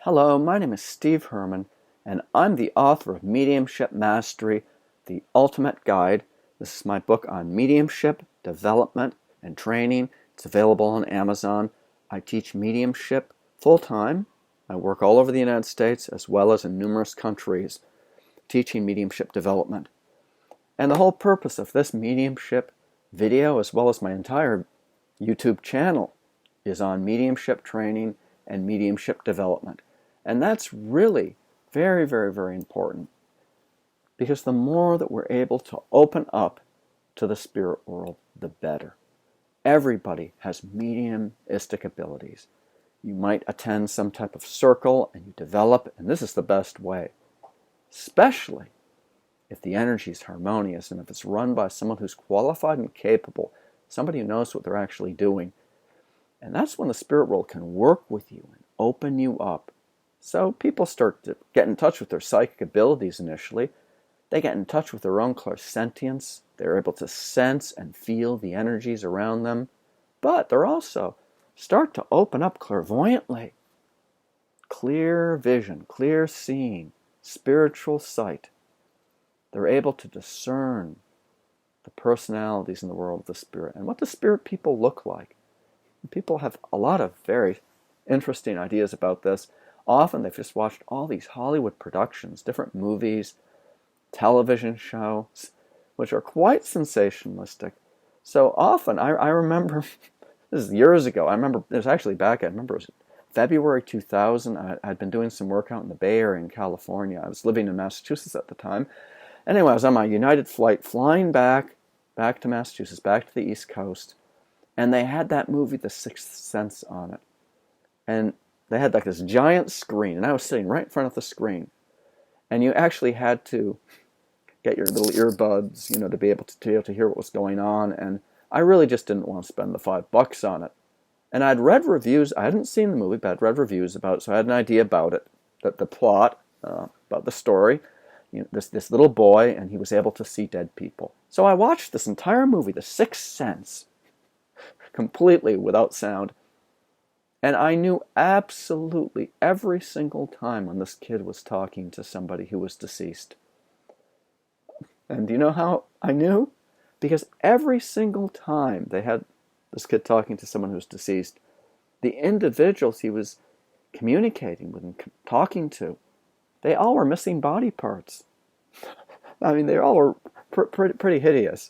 Hello, my name is Steve Herman, and I'm the author of Mediumship Mastery, the Ultimate Guide. This is my book on mediumship, development, and training. It's available on Amazon. I teach mediumship full-time. I work all over the United States as well as in numerous countries teaching mediumship development. And the whole purpose of this mediumship video, as well as my entire YouTube channel, is on mediumship training and mediumship development. And that's really very, very, very important, because the more that we're able to open up to the spirit world, the better. Everybody has mediumistic abilities. You might attend some type of circle and you develop, and this is the best way, especially if the energy is harmonious and if it's run by someone who's qualified and capable, somebody who knows what they're actually doing. And that's when the spirit world can work with you and open you up. So people start to get in touch with their psychic abilities initially. They get in touch with their own clairsentience. They're able to sense and feel the energies around them. But they're also start to open up clairvoyantly. Clear vision, clear seeing, spiritual sight. They're able to discern the personalities in the world of the spirit and what the spirit people look like. People have a lot of very interesting ideas about this. Often they've just watched all these Hollywood productions, different movies, television shows, which are quite sensationalistic. So often, I remember, this is years ago, I remember it was February 2000, I'd been doing some work out in the Bay Area in California. I was living in Massachusetts at the time. Anyway, I was on my United flight flying back to Massachusetts, back to the East Coast, and they had that movie, The Sixth Sense, on it. And they had like this giant screen, and I was sitting right in front of the screen. And you actually had to get your little earbuds, to be able to hear what was going on. And I really just didn't want to spend the $5 on it. And I'd read reviews. I hadn't seen the movie, but I'd read reviews about it, so I had an idea about it, that the plot, about the story. This little boy, and he was able to see dead people. So I watched this entire movie, The Sixth Sense, completely without sound. And I knew absolutely every single time when this kid was talking to somebody who was deceased. And do you know how I knew? Because every single time they had this kid talking to someone who was deceased, the individuals he was communicating with and talking to, they all were missing body parts. I mean, they all were pretty hideous.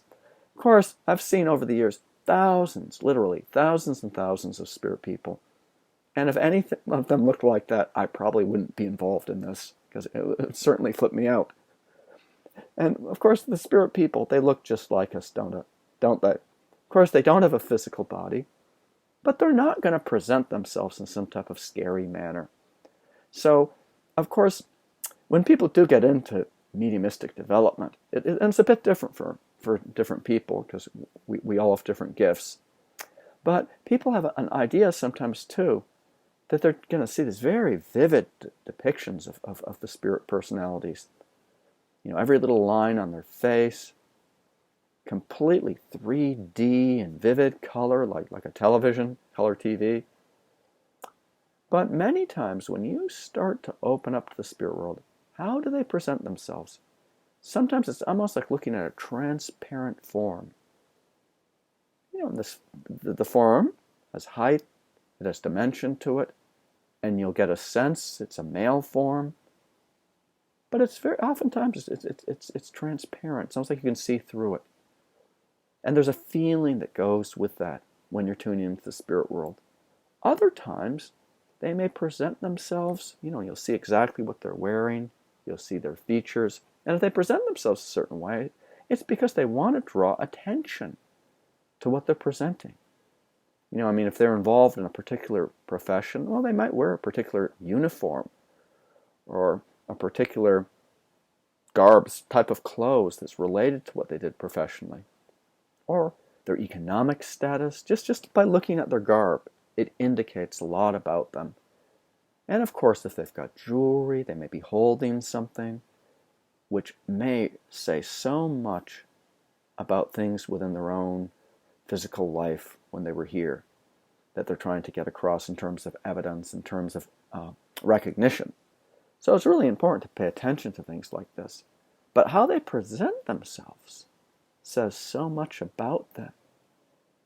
Of course, I've seen over the years thousands, literally thousands and thousands of spirit people. And if anything of them looked like that, I probably wouldn't be involved in this, because it would certainly flip me out. And of course, the spirit people, they look just like us, don't they? Of course, they don't have a physical body, but they're not going to present themselves in some type of scary manner. So, of course, when people do get into mediumistic development, and it's a bit different for different people, because we all have different gifts. But people have an idea sometimes, too, that they're going to see these very vivid depictions of the spirit personalities. Every little line on their face, completely 3D and vivid color, like a television, color TV. But many times when you start to open up to the spirit world, how do they present themselves? Sometimes it's almost like looking at a transparent form. The form has height, it has dimension to it, and you'll get a sense it's a male form. But it's very oftentimes it's transparent. It's almost like you can see through it. And there's a feeling that goes with that when you're tuning into the spirit world. Other times, they may present themselves, you'll see exactly what they're wearing, you'll see their features, and if they present themselves a certain way, it's because they want to draw attention to what they're presenting. If they're involved in a particular profession, well, they might wear a particular uniform or a particular garb, type of clothes that's related to what they did professionally. Or their economic status, just by looking at their garb, it indicates a lot about them. And of course, if they've got jewelry, they may be holding something which may say so much about things within their own physical life when they were here that they're trying to get across in terms of evidence, in terms of recognition. So it's really important to pay attention to things like this. But how they present themselves says so much about them.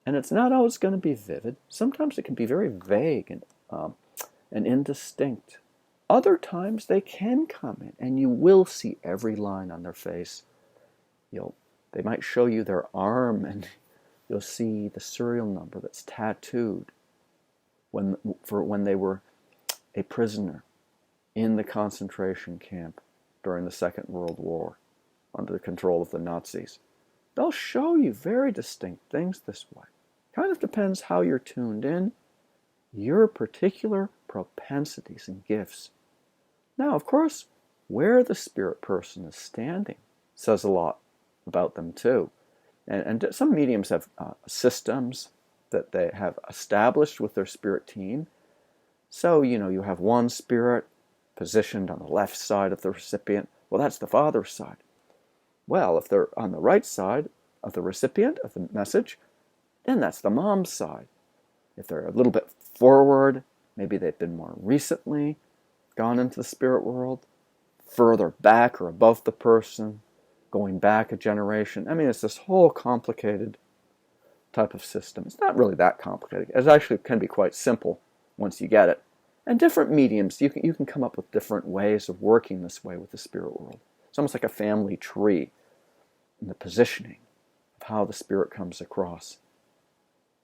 And it's not always going to be vivid. Sometimes it can be very vague and indistinct. Other times they can come in and you will see every line on their face. They might show you their arm and you'll see the serial number that's tattooed for when they were a prisoner in the concentration camp during the Second World War under the control of the Nazis. They'll show you very distinct things this way. Kind of depends how you're tuned in, your particular propensities and gifts. Now, of course, where the spirit person is standing says a lot about them too. And some mediums have systems that they have established with their spirit team. So, you have one spirit positioned on the left side of the recipient. Well, that's the father's side. Well, if they're on the right side of the recipient of the message, then that's the mom's side. If they're a little bit forward, maybe they've been more recently gone into the spirit world, further back or above the person, going back a generation. I mean, it's this whole complicated type of system. It's not really that complicated. It actually can be quite simple once you get it. And different mediums, you can come up with different ways of working this way with the spirit world. It's almost like a family tree in the positioning of how the spirit comes across.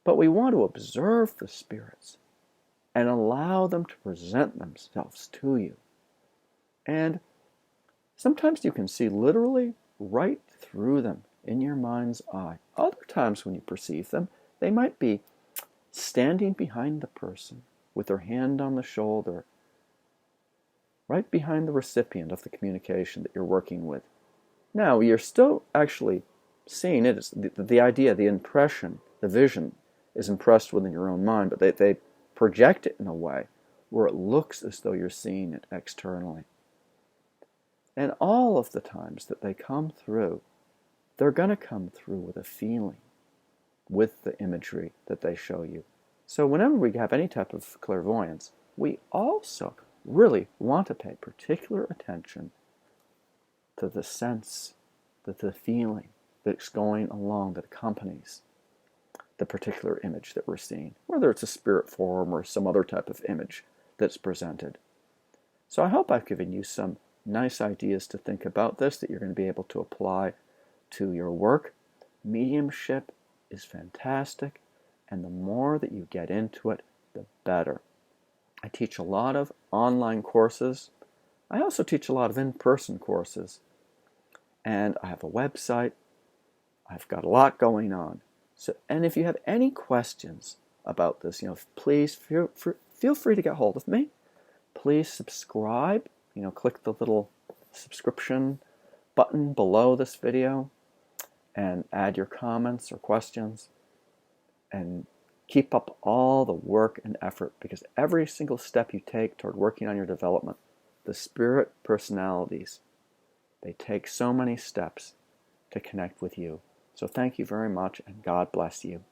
But we want to observe the spirits and allow them to present themselves to you. And sometimes you can see literally right through them in your mind's eye. Other times when you perceive them, they might be standing behind the person with their hand on the shoulder, right behind the recipient of the communication that you're working with. Now, you're still actually seeing it as the idea, the impression, the vision is impressed within your own mind, but they project it in a way where it looks as though you're seeing it externally. And all of the times that they come through, they're going to come through with a feeling, with the imagery that they show you. So whenever we have any type of clairvoyance, we also really want to pay particular attention to the sense, the feeling that's going along that accompanies the particular image that we're seeing, whether it's a spirit form or some other type of image that's presented. So I hope I've given you some nice ideas to think about this that you're going to be able to apply to your work. Mediumship is fantastic, and the more that you get into it, the better. I teach a lot of online courses. I also teach a lot of in-person courses, and I have a website. I've got a lot going on. And if you have any questions about this, please feel free to get hold of me. Please subscribe. Click the little subscription button below this video and add your comments or questions. And keep up all the work and effort, because every single step you take toward working on your development, the spirit personalities, they take so many steps to connect with you. So thank you very much, and God bless you.